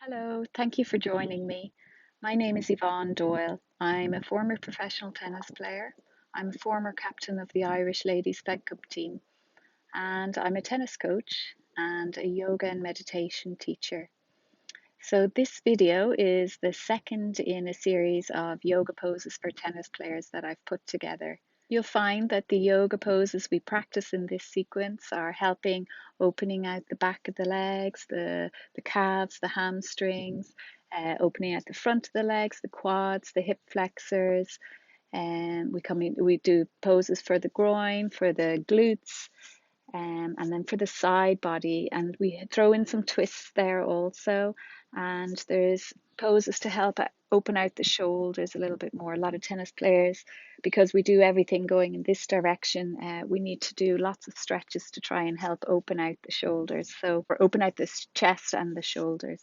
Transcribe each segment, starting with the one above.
Hello, thank you for joining me. My name is Yvonne Doyle. I'm a former professional tennis player. I'm a former captain of the Irish Ladies Fed Cup team, and I'm a tennis coach and a yoga and meditation teacher. So, this video is the second in a series of yoga poses for tennis players that I've put together. You'll find that the yoga poses we practice in this sequence are helping opening out the back of the legs, the calves, the hamstrings, opening out the front of the legs, the quads, the hip flexors, and we do poses for the groin, for the glutes, and then for the side body, and we throw in some twists there also. And there's poses to help open out the shoulders a little bit more. A lot of tennis players, because we do everything going in this direction, we need to do lots of stretches to try and help open out the shoulders. So we're open out the chest and the shoulders.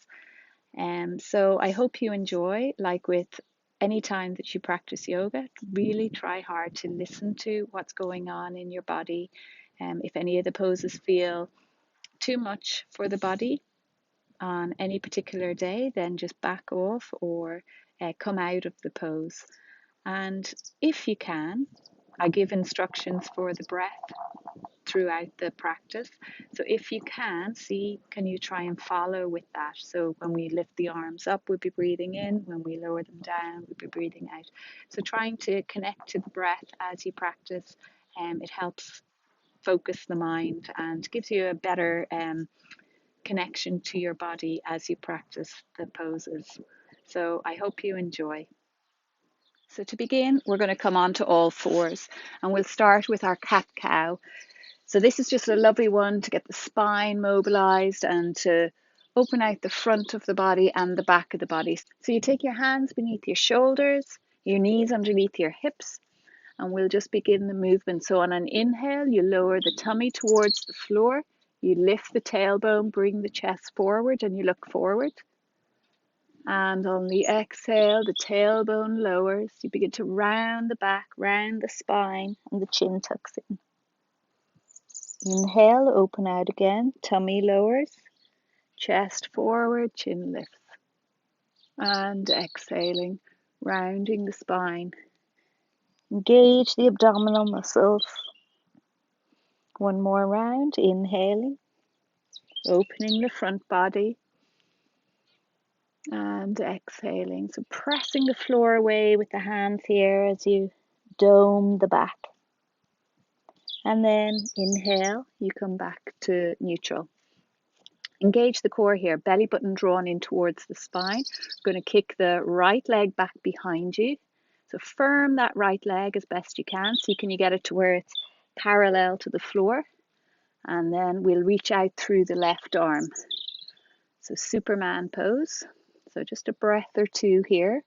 So I hope you enjoy, like with any time that you practice yoga, really try hard to listen to what's going on in your body. If any of the poses feel too much for the body on any particular day, then just back off or come out of the pose. And if you can, I give instructions for the breath throughout the practice. So if you can you try and follow with that? So when we lift the arms up, we'll be breathing in. When we lower them down, we'll be breathing out. So trying to connect to the breath as you practice, it helps focus the mind and gives you a better connection to your body as you practice the poses. So I hope you enjoy. So to begin, we're going to come on to all fours, and we'll start with our cat-cow. So this is just a lovely one to get the spine mobilized and to open out the front of the body and the back of the body. So you take your hands beneath your shoulders, your knees underneath your hips, and we'll just begin the movement. So on an inhale, you lower the tummy towards the floor, you lift the tailbone, bring the chest forward, and you look forward. And on the exhale, the tailbone lowers. You begin to round the back, round the spine, and the chin tucks in. Inhale, open out again, tummy lowers, chest forward, chin lifts. And exhaling, rounding the spine. Engage the abdominal muscles. One more round, inhaling, opening the front body. And exhaling, so pressing the floor away with the hands here as you dome the back. And then inhale, you come back to neutral. Engage the core here, belly button drawn in towards the spine. Going to kick the right leg back behind you. So firm that right leg as best you can. So can you get it to where it's parallel to the floor. And then we'll reach out through the left arm. So Superman pose. So just a breath or two here.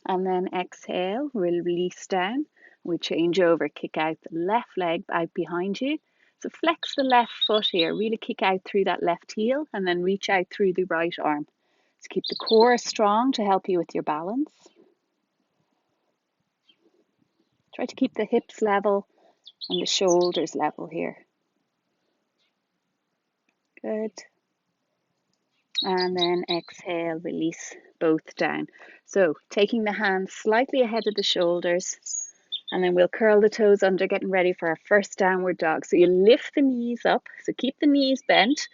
And then exhale, we'll release down. We change over, kick out the left leg out behind you. So flex the left foot here, really kick out through that left heel and then reach out through the right arm. So keep the core strong to help you with your balance. Try to keep the hips level and the shoulders level here. Good. And then exhale, release both down. So taking the hands slightly ahead of the shoulders, and then we'll curl the toes under, getting ready for our first downward dog. So you lift the knees up, so keep the knees bent.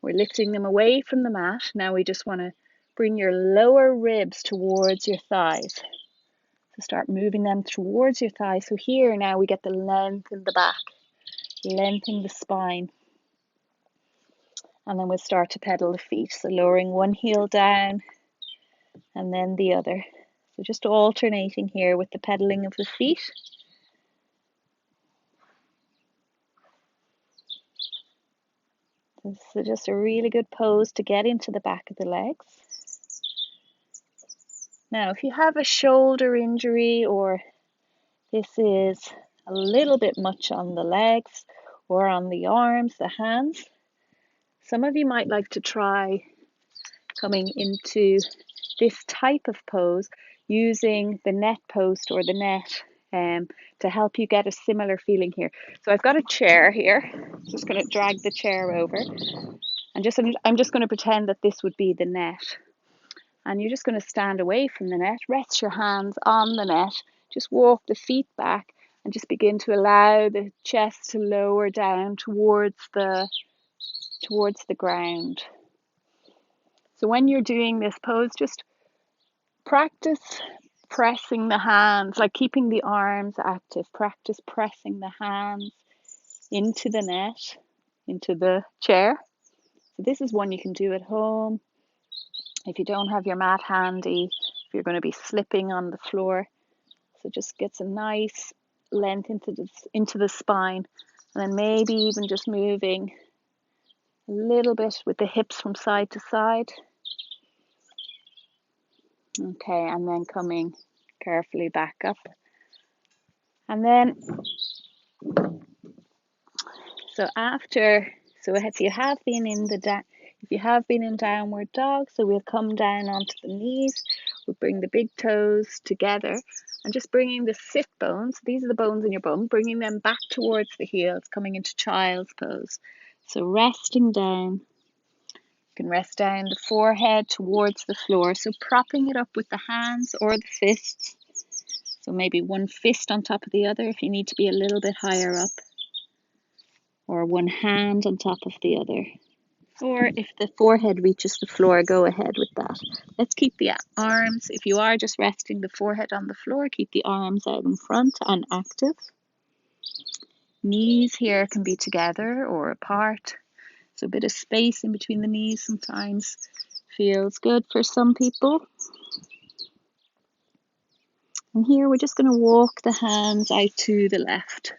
We're lifting them away from the mat. Now we just want to bring your lower ribs towards your thighs. So start moving them towards your thighs. So here now we get the length in the back, lengthen the spine. And then we'll start to pedal the feet. So lowering one heel down and then the other. So just alternating here with the pedaling of the feet. This is just a really good pose to get into the back of the legs. Now, if you have a shoulder injury or this is a little bit much on the legs or on the arms, the hands, some of you might like to try coming into this type of pose using the net post or the net to help you get a similar feeling here. So I've got a chair here. Just going to drag the chair over. And I'm just going to pretend that this would be the net. And you're just going to stand away from the net, rest your hands on the net, just walk the feet back and just begin to allow the chest to lower down towards the ground. So when you're doing this pose, just practice pressing the hands, like keeping the arms active. Practice pressing the hands into the net, into the chair. So this is one you can do at home. If you don't have your mat handy, if you're going to be slipping on the floor. So just gets a nice length into the spine. And then maybe even just moving a little bit with the hips from side to side. Okay, and then coming carefully back up. And then, so if you have been in downward dog, so we'll come down onto the knees, we'll bring the big toes together, and just bringing the sit bones, these are the bones in your bum, bringing them back towards the heels, coming into child's pose. So resting down, you can rest down the forehead towards the floor, so propping it up with the hands or the fists. So maybe one fist on top of the other if you need to be a little bit higher up, or one hand on top of the other. Or if the forehead reaches the floor, go ahead with that. Let's keep the arms, if you are just resting the forehead on the floor, keep the arms out in front and active. Knees here can be together or apart. So a bit of space in between the knees sometimes feels good for some people. And here we're just going to walk the hands out to the left.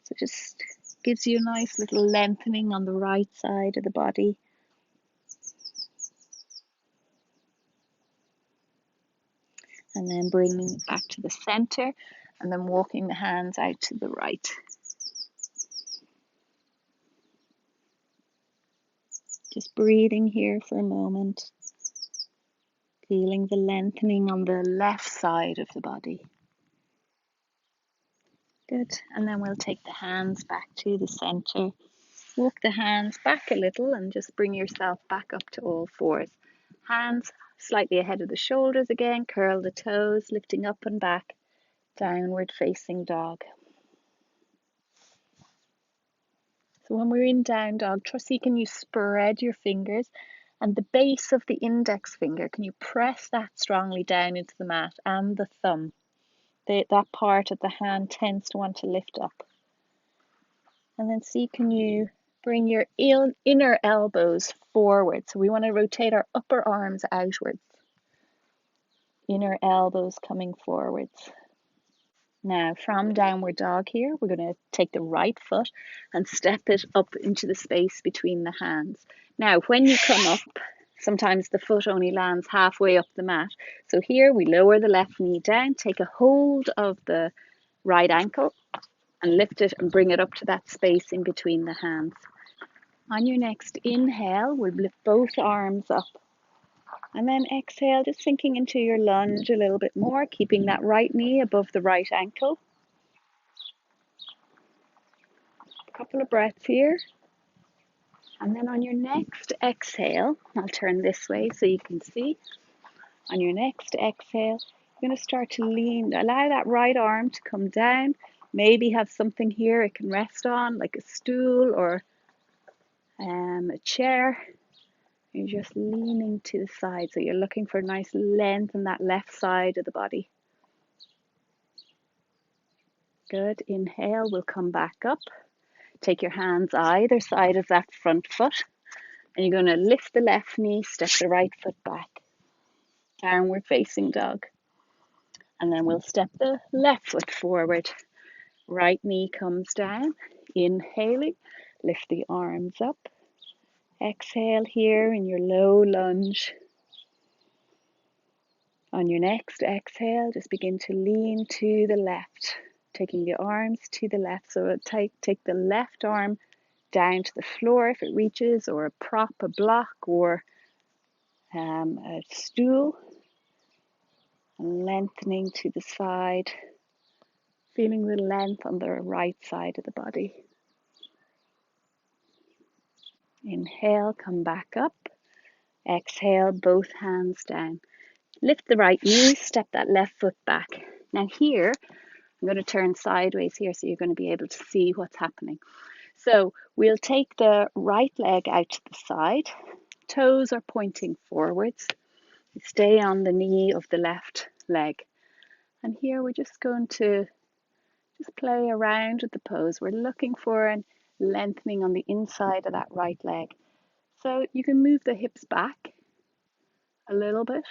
So just gives you a nice little lengthening on the right side of the body. And then bringing it back to the center and then walking the hands out to the right. Just breathing here for a moment. Feeling the lengthening on the left side of the body. Good. And then we'll take the hands back to the center. Walk the hands back a little and just bring yourself back up to all fours. Hands slightly ahead of the shoulders again. Curl the toes, lifting up and back. Downward facing dog. So when we're in down dog, Trusty, can you spread your fingers and the base of the index finger, can you press that strongly down into the mat, and the thumb? That part of the hand tends to want to lift up. And then see, can you bring your inner elbows forward? So we want to rotate our upper arms outwards. Inner elbows coming forwards. Now from downward dog here, we're going to take the right foot and step it up into the space between the hands. Now when you come up, sometimes the foot only lands halfway up the mat. So here we lower the left knee down, take a hold of the right ankle and lift it and bring it up to that space in between the hands. On your next inhale, we'll lift both arms up. And then exhale, just sinking into your lunge a little bit more, keeping that right knee above the right ankle. A couple of breaths here. And then on your next exhale, I'll turn this way so you can see. On your next exhale, you're going to start to lean. Allow that right arm to come down. Maybe have something here it can rest on, like a stool or a chair. You're just leaning to the side, so you're looking for a nice length in that left side of the body. Good. Inhale, we'll come back up. Take your hands either side of that front foot, and you're going to lift the left knee, step the right foot back. Downward facing dog. And then we'll step the left foot forward. Right knee comes down. Inhaling, lift the arms up. Exhale here in your low lunge. On your next exhale, just begin to lean to the left, taking the arms to the left. So take the left arm down to the floor if it reaches, or a prop, a block, or a stool. and lengthening to the side, feeling the length on the right side of the body. Inhale, come back up. Exhale, both hands down. Lift the right knee, step that left foot back. Now here, I'm going to turn sideways here so you're going to be able to see what's happening. So we'll take the right leg out to the side. Toes are pointing forwards. Stay on the knee of the left leg. And here we're just going to just play around with the pose. We're looking for a lengthening on the inside of that right leg. So you can move the hips back a little bit,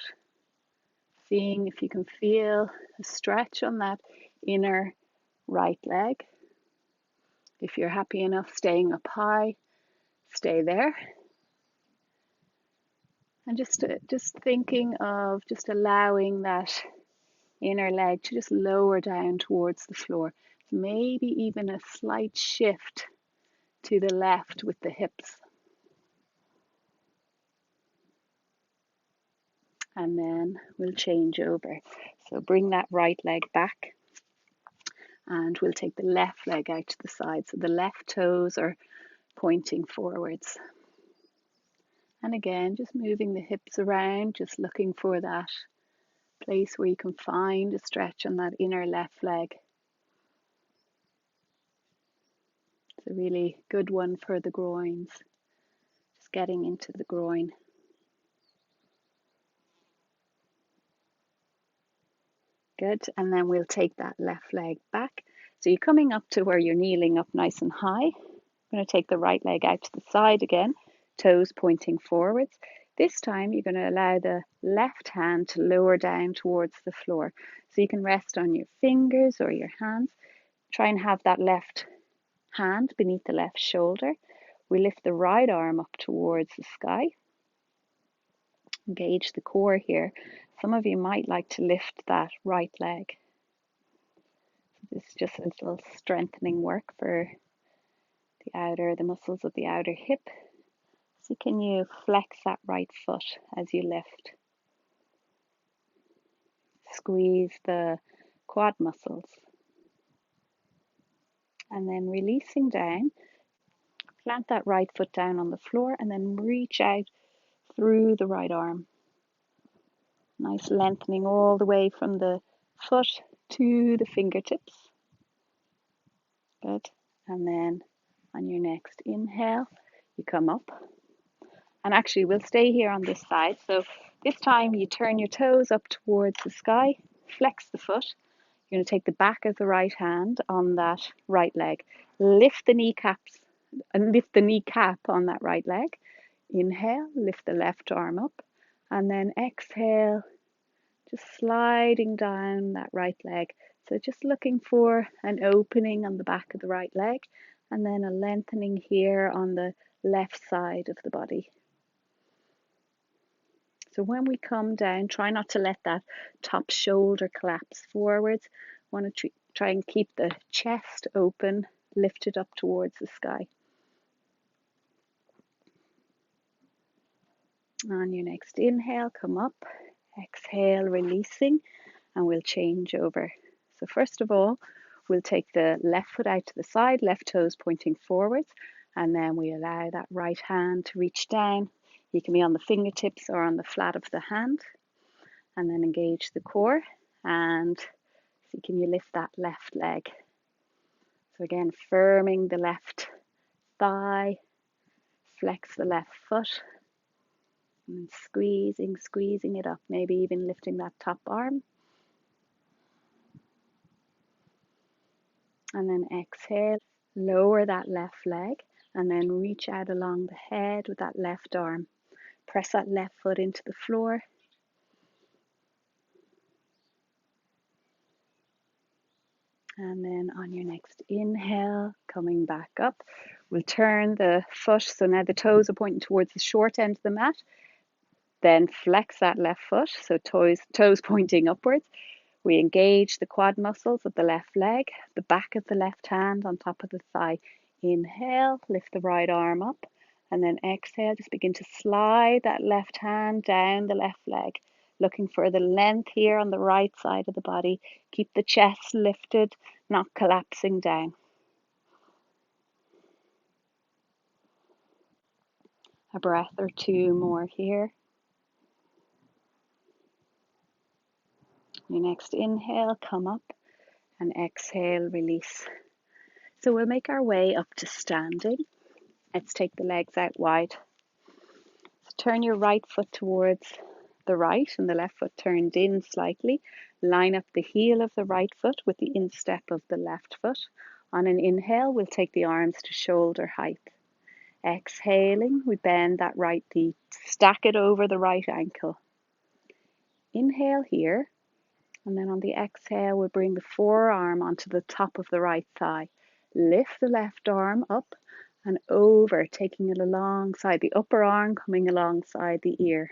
seeing if you can feel a stretch on that inner right leg. If you're happy enough staying up high, stay there. And just thinking of just allowing that inner leg to just lower down towards the floor. Maybe even a slight shift to the left with the hips. And then we'll change over. So bring that right leg back and we'll take the left leg out to the side. So the left toes are pointing forwards. And again, just moving the hips around, just looking for that place where you can find a stretch on that inner left leg. It's a really good one for the groins. Just getting into the groin. Good, and then we'll take that left leg back. So you're coming up to where you're kneeling up nice and high. I'm going to take the right leg out to the side again, toes pointing forwards. This time you're going to allow the left hand to lower down towards the floor. So you can rest on your fingers or your hands. Try and have that left hand beneath the left shoulder. We lift the right arm up towards the sky. Engage the core here. Some of you might like to lift that right leg. This is just a little strengthening work for the muscles of the outer hip. So can you flex that right foot as you lift? Squeeze the quad muscles. And then releasing down, plant that right foot down on the floor and then reach out through the right arm. Nice lengthening all the way from the foot to the fingertips. Good. And then on your next inhale, you come up. And actually, we'll stay here on this side. So this time you turn your toes up towards the sky, flex the foot. You're going to take the back of the right hand on that right leg. Lift the kneecaps and lift the kneecap on that right leg. Inhale, lift the left arm up. And then exhale, just sliding down that right leg. So just looking for an opening on the back of the right leg and then a lengthening here on the left side of the body. So when we come down, try not to let that top shoulder collapse forwards. Want to try and keep the chest open, lifted up towards the sky. On your next inhale, come up. Exhale, releasing, and we'll change over. So first of all, we'll take the left foot out to the side, left toes pointing forwards, and then we allow that right hand to reach down. You can be on the fingertips or on the flat of the hand, and then engage the core, and see can you lift that left leg. So again, firming the left thigh, flex the left foot, and squeezing it up, maybe even lifting that top arm. And then exhale, lower that left leg, and then reach out along the head with that left arm. Press that left foot into the floor. And then on your next inhale, coming back up, we'll turn the foot. So now the toes are pointing towards the short end of the mat. Then flex that left foot, so toes pointing upwards. We engage the quad muscles of the left leg, the back of the left hand on top of the thigh. Inhale, lift the right arm up, and then exhale, just begin to slide that left hand down the left leg, looking for the length here on the right side of the body. Keep the chest lifted, not collapsing down. A breath or two more here. Your next inhale, come up, and exhale, release. So we'll make our way up to standing. Let's take the legs out wide. So turn your right foot towards the right and the left foot turned in slightly. Line up the heel of the right foot with the instep of the left foot. On an inhale, we'll take the arms to shoulder height. Exhaling, we bend that right knee, stack it over the right ankle. Inhale here, and then on the exhale, we'll bring the forearm onto the top of the right thigh. Lift the left arm up and over, taking it alongside the upper arm, coming alongside the ear.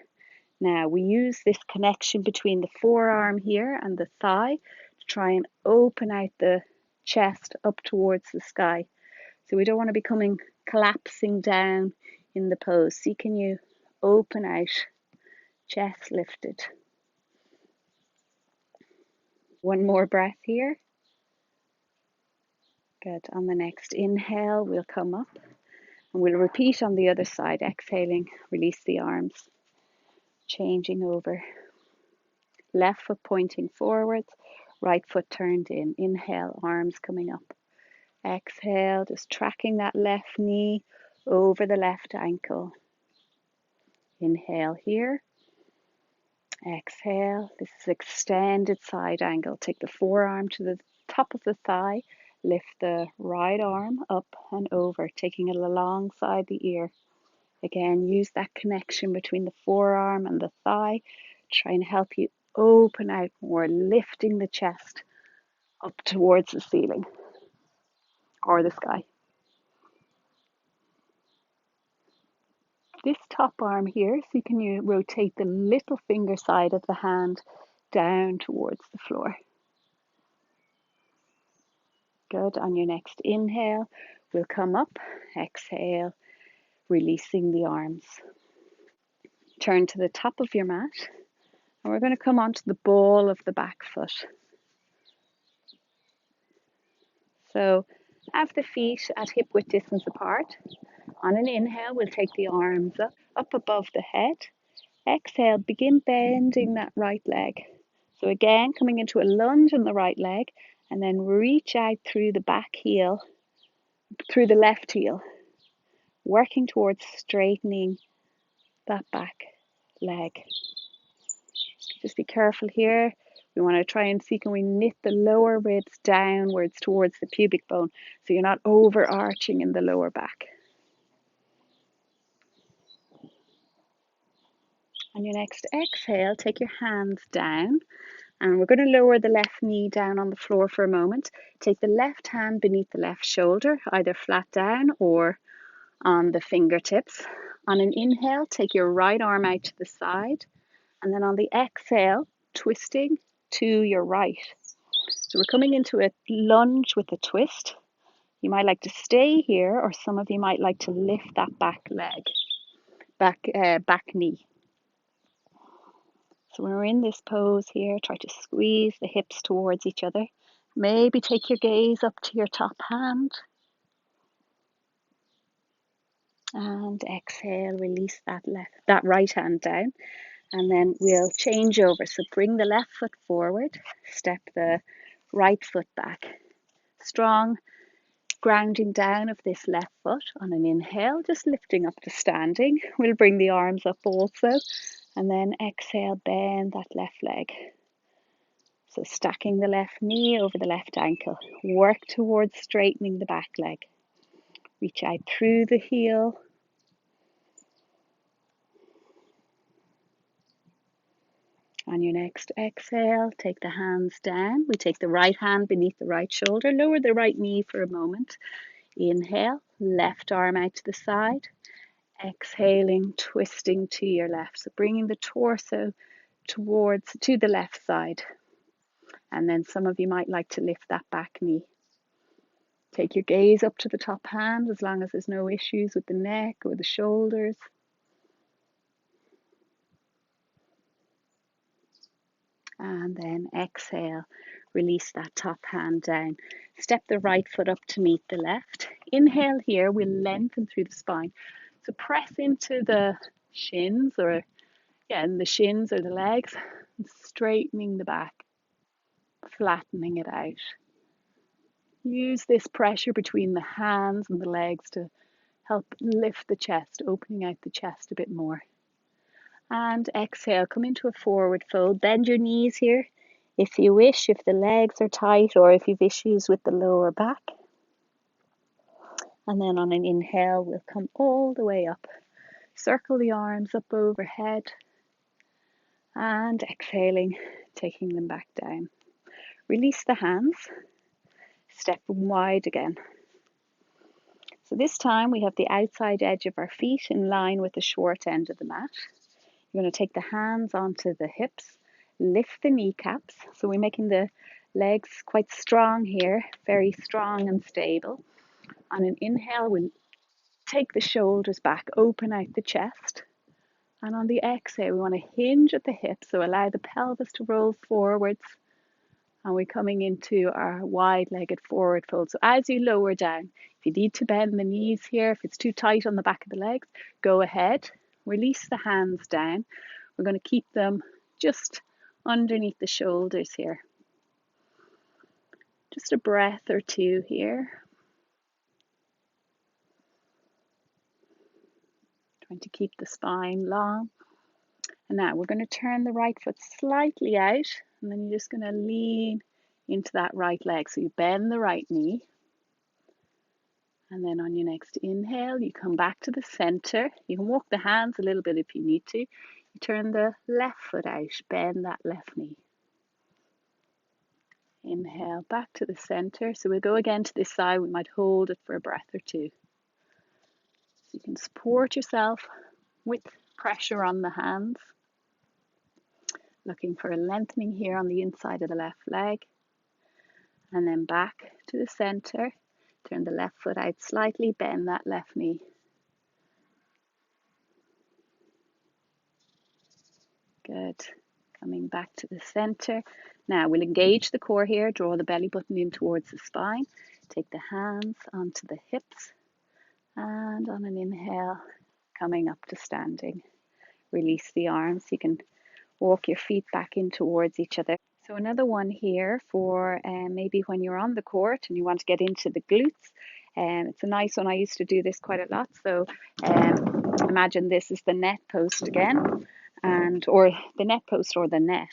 Now, we use this connection between the forearm here and the thigh to try and open out the chest up towards the sky. So we don't want to be collapsing down in the pose. See, can you open out, chest lifted. One more breath here. Good. On the next inhale, we'll come up and we'll repeat on the other side. Exhaling, release the arms. Changing over. Left foot pointing forwards, right foot turned in. Inhale, arms coming up. Exhale, just tracking that left knee over the left ankle. Inhale here. Exhale. This is extended side angle. Take the forearm to the top of the thigh. Lift the right arm up and over, taking it alongside the ear. Again, use that connection between the forearm and the thigh. Try and help you open out more, lifting the chest up towards the ceiling or the sky. This top arm here, so you rotate the little finger side of the hand down towards the floor. Good. On your next inhale, we'll come up, exhale, releasing the arms. Turn to the top of your mat, and we're going to come onto the ball of the back foot. So have the feet at hip width distance apart. On an inhale, we'll take the arms up above the head. Exhale, begin bending that right leg. So again, coming into a lunge on the right leg, and then reach out through the back heel, through the left heel, working towards straightening that back leg. Just be careful here. We want to try and see, can we knit the lower ribs downwards towards the pubic bone so you're not overarching in the lower back. On your next exhale, take your hands down, and we're going to lower the left knee down on the floor for a moment. Take the left hand beneath the left shoulder, either flat down or on the fingertips. On an inhale, take your right arm out to the side, and then on the exhale, twisting to your right. So we're coming into a lunge with a twist. You might like to stay here, or some of you might like to lift that back leg, back knee. So when we're in this pose here, try to squeeze the hips towards each other. Maybe take your gaze up to your top hand. And exhale, release that right hand down. And then we'll change over. So bring the left foot forward, step the right foot back. Strong grounding down of this left foot on an inhale, just lifting up to standing. We'll bring the arms up also. And then exhale, bend that left leg. So stacking the left knee over the left ankle. Work towards straightening the back leg. Reach out through the heel. On your next exhale, take the hands down. We take the right hand beneath the right shoulder. Lower the right knee for a moment. Inhale, left arm out to the side. Exhaling, twisting to your left. So bringing the torso to the left side. And then some of you might like to lift that back knee. Take your gaze up to the top hand as long as there's no issues with the neck or the shoulders. And then exhale, release that top hand down. Step the right foot up to meet the left. Inhale here, we'll lengthen through the spine. So press into the shins or the shins or the legs, and straightening the back, flattening it out. Use this pressure between the hands and the legs to help lift the chest, opening out the chest a bit more. And exhale, come into a forward fold. Bend your knees here if you wish, if the legs are tight or if you've issues with the lower back. And then on an inhale, we'll come all the way up. Circle the arms up overhead. And exhaling, taking them back down. Release the hands. Step wide again. So this time we have the outside edge of our feet in line with the short end of the mat. You're going to take the hands onto the hips, lift the kneecaps. So we're making the legs quite strong here, very strong and stable. On an inhale, we'll take the shoulders back, open out the chest. And on the exhale, we want to hinge at the hips, so allow the pelvis to roll forwards. And we're coming into our wide-legged forward fold. So as you lower down, if you need to bend the knees here, if it's too tight on the back of the legs, go ahead. Release the hands down. We're going to keep them just underneath the shoulders here. Just a breath or two here. Trying to keep the spine long. And now we're going to turn the right foot slightly out, and then you're just going to lean into that right leg. So you bend the right knee. And then on your next inhale, you come back to the center. You can walk the hands a little bit if you need to. You turn the left foot out, bend that left knee. Inhale back to the center. So we'll go again to this side. We might hold it for a breath or two. So you can support yourself with pressure on the hands. Looking for a lengthening here on the inside of the left leg. And then back to the center. Turn the left foot out slightly, bend that left knee. Good. Coming back to the center. Now we'll engage the core here, draw the belly button in towards the spine. Take the hands onto the hips. And on an inhale, coming up to standing. Release the arms. You can walk your feet back in towards each other. So another one here for maybe when you're on the court and you want to get into the glutes. It's a nice one. I used to do this quite a lot. So imagine this is the net post again, or the net post or the net.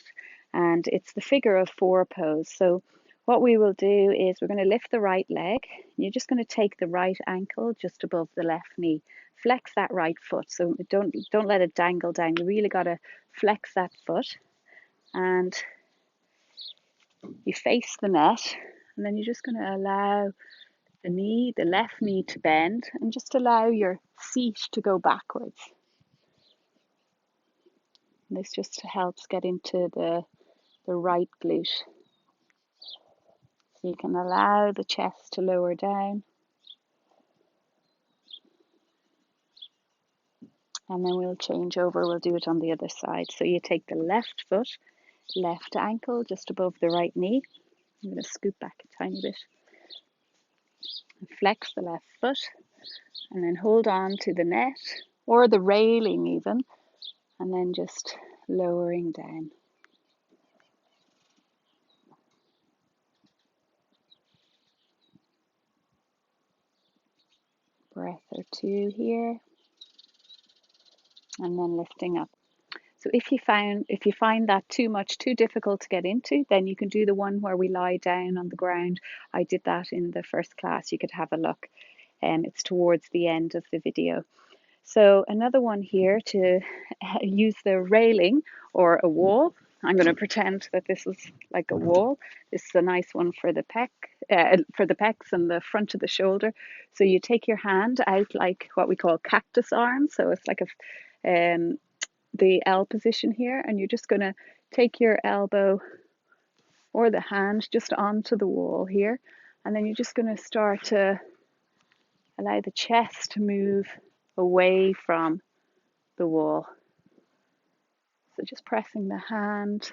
And it's the figure of four pose. So what we will do is we're going to lift the right leg. You're just going to take the right ankle just above the left knee. Flex that right foot. So don't let it dangle down. You really got to flex that foot. And you face the net. And then you're just going to allow the left knee to bend. And just allow your seat to go backwards. And this just helps get into the right glute. So you can allow the chest to lower down. And then we'll change over, we'll do it on the other side. So you take the left foot, left ankle just above the right knee. I'm going to scoot back a tiny bit. And flex the left foot. And then hold on to the net or the railing even. And then just lowering down. Breath or two here. And then lifting up. So if you find that too difficult to get into, then you can do the one where we lie down on the ground. I did that in the first class. You could have a look. It's towards the end of the video. So another one here to use the railing or a wall. I'm going to pretend that this is like a wall. This is a nice one for the pecs and the front of the shoulder. So you take your hand out like what we call cactus arms. So it's like the L position here, and you're just going to take your elbow or the hand just onto the wall here, and then you're just going to start to allow the chest to move away from the wall. So just pressing the hand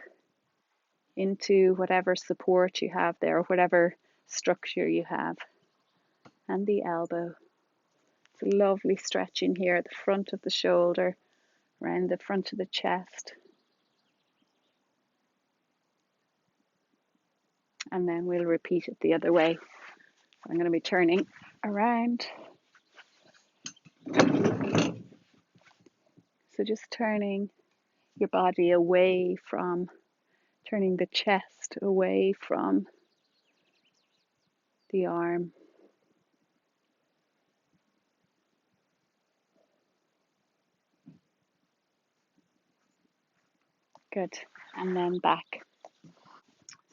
into whatever support you have there, or whatever structure you have. And the elbow. It's a lovely stretch in here at the front of the shoulder, around the front of the chest. And then we'll repeat it the other way. So I'm going to be turning around. So just turning your body away from, turning the chest away from the arm. Good. And then back.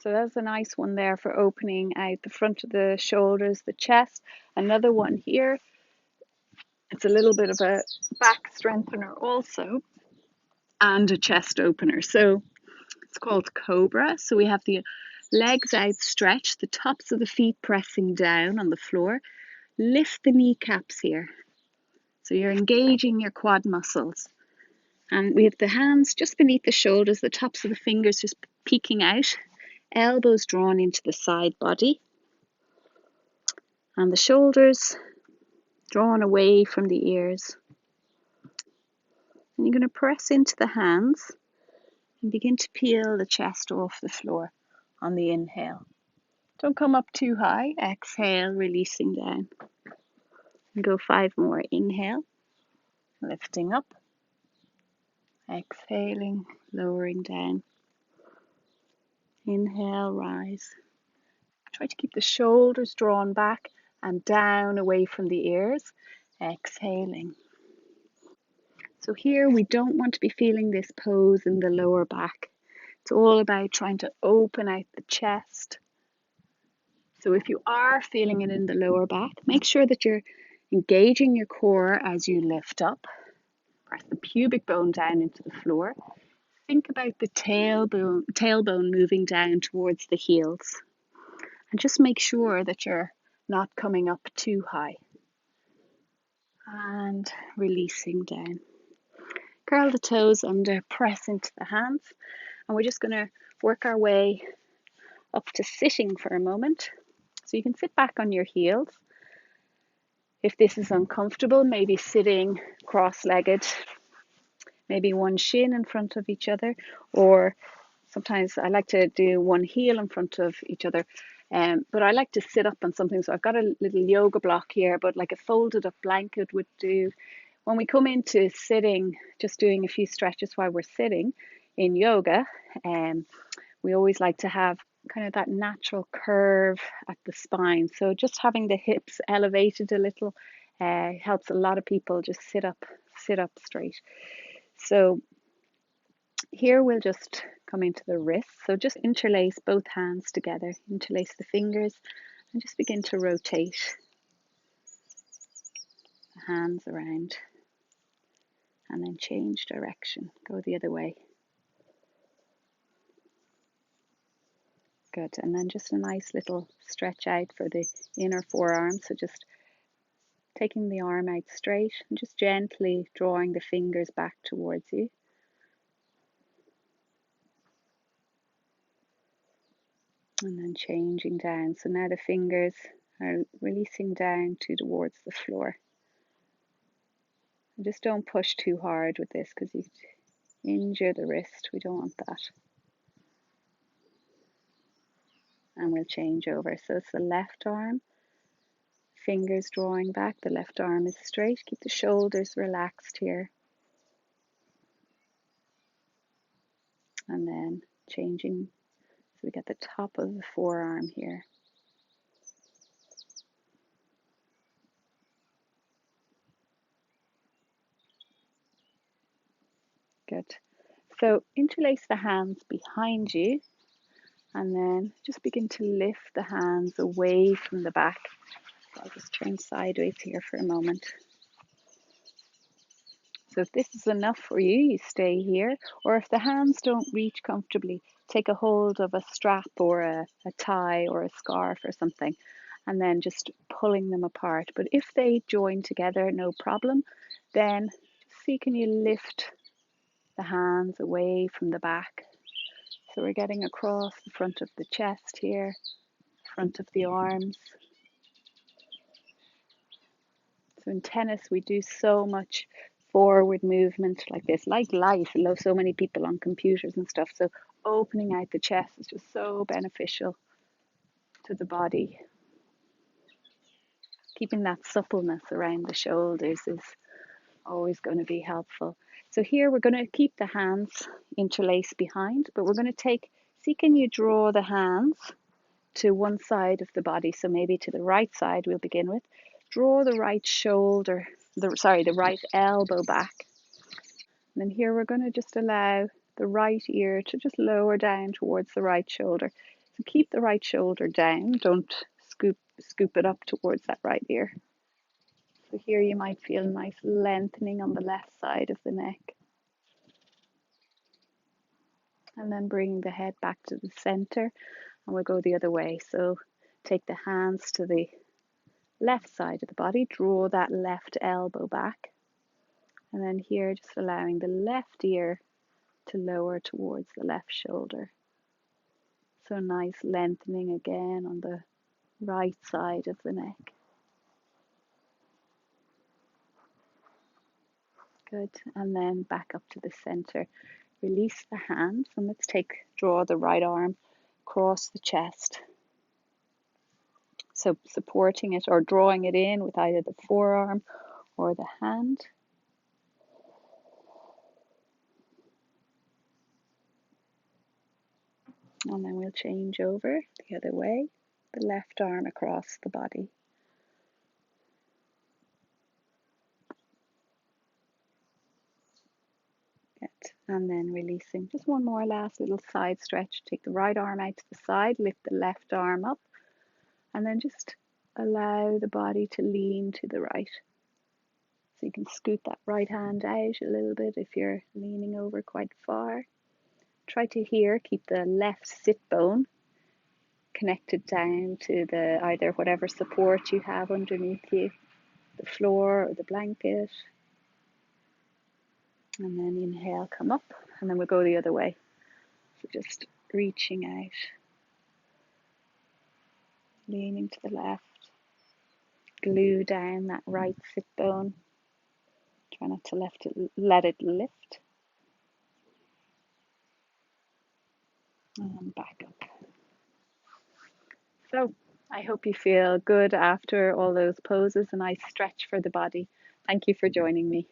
So that's a nice one there for opening out the front of the shoulders, the chest. Another one here. It's a little bit of a back strengthener also, and a chest opener. So it's called Cobra. So we have the legs outstretched, the tops of the feet pressing down on the floor. Lift the kneecaps here. So you're engaging your quad muscles. And we have the hands just beneath the shoulders, the tops of the fingers just peeking out, elbows drawn into the side body, and the shoulders drawn away from the ears. And you're going to press into the hands and begin to peel the chest off the floor on the inhale. Don't come up too high. Exhale, releasing down. And go 5 more. Inhale, lifting up. Exhaling, lowering down. Inhale, rise. Try to keep the shoulders drawn back and down away from the ears. Exhaling. So here we don't want to be feeling this pose in the lower back. It's all about trying to open out the chest. So if you are feeling it in the lower back, make sure that you're engaging your core as you lift up. Press the pubic bone down into the floor. Think about the tailbone moving down towards the heels. And just make sure that you're not coming up too high. And releasing down. Curl the toes under, press into the hands. And we're just going to work our way up to sitting for a moment. So you can sit back on your heels. If this is uncomfortable, maybe sitting cross-legged, maybe one shin in front of each other, or sometimes I like to do one heel in front of each other. But I like to sit up on something. So I've got a little yoga block here, but like a folded up blanket would do. When we come into sitting, just doing a few stretches while we're sitting in yoga, we always like to have kind of that natural curve at the spine. So just having the hips elevated a little helps a lot of people just sit up straight. So here we'll just come into the wrists. So just interlace both hands together, interlace the fingers, and just begin to rotate the hands around. And then change direction, go the other way. Good, and then just a nice little stretch out for the inner forearm. So just taking the arm out straight and just gently drawing the fingers back towards you. And then changing down. So now the fingers are releasing down towards the floor. And just don't push too hard with this because you injure the wrist. We don't want that. And we'll change over. So it's the left arm. Fingers drawing back. The left arm is straight. Keep the shoulders relaxed here. And then changing. So we get the top of the forearm here. Good. So interlace the hands behind you and then just begin to lift the hands away from the back. So I'll just turn sideways here for a moment. So if this is enough for you, you stay here. Or if the hands don't reach comfortably, take a hold of a strap or a tie or a scarf or something, and then just pulling them apart. But if they join together, no problem. Then just see, can you lift the hands away from the back? So we're getting across the front of the chest here, front of the arms. So in tennis, we do so much forward movement like this, like life. I love so many people on computers and stuff. So opening out the chest is just so beneficial to the body. Keeping that suppleness around the shoulders is always going to be helpful. So here we're going to keep the hands interlaced behind, but we're going to see, can you draw the hands to one side of the body? So maybe to the right side we'll begin with. Draw the right shoulder, the right elbow back. And then here we're going to just allow the right ear to just lower down towards the right shoulder. So keep the right shoulder down, don't scoop it up towards that right ear. So here you might feel a nice lengthening on the left side of the neck. And then bring the head back to the center, and we'll go the other way. So take the hands to the left side of the body, draw that left elbow back. And then here, just allowing the left ear to lower towards the left shoulder. So nice lengthening again on the right side of the neck. Good. And then back up to the center. Release the hands, and let's draw the right arm across the chest. So supporting it or drawing it in with either the forearm or the hand. And then we'll change over the other way, the left arm across the body. Good. And then releasing. Just one more last little side stretch. Take the right arm out to the side, lift the left arm up, and then just allow the body to lean to the right. So you can scoot that right hand out a little bit if you're leaning over quite far. Try to keep the left sit bone connected down to either whatever support you have underneath you, the floor or the blanket. And then inhale, come up, and then we'll go the other way. So just reaching out, leaning to the left, glue down that right sit bone. Try not to let it lift. And back up. So I hope you feel good after all those poses, and I stretch for the body. Thank you for joining me.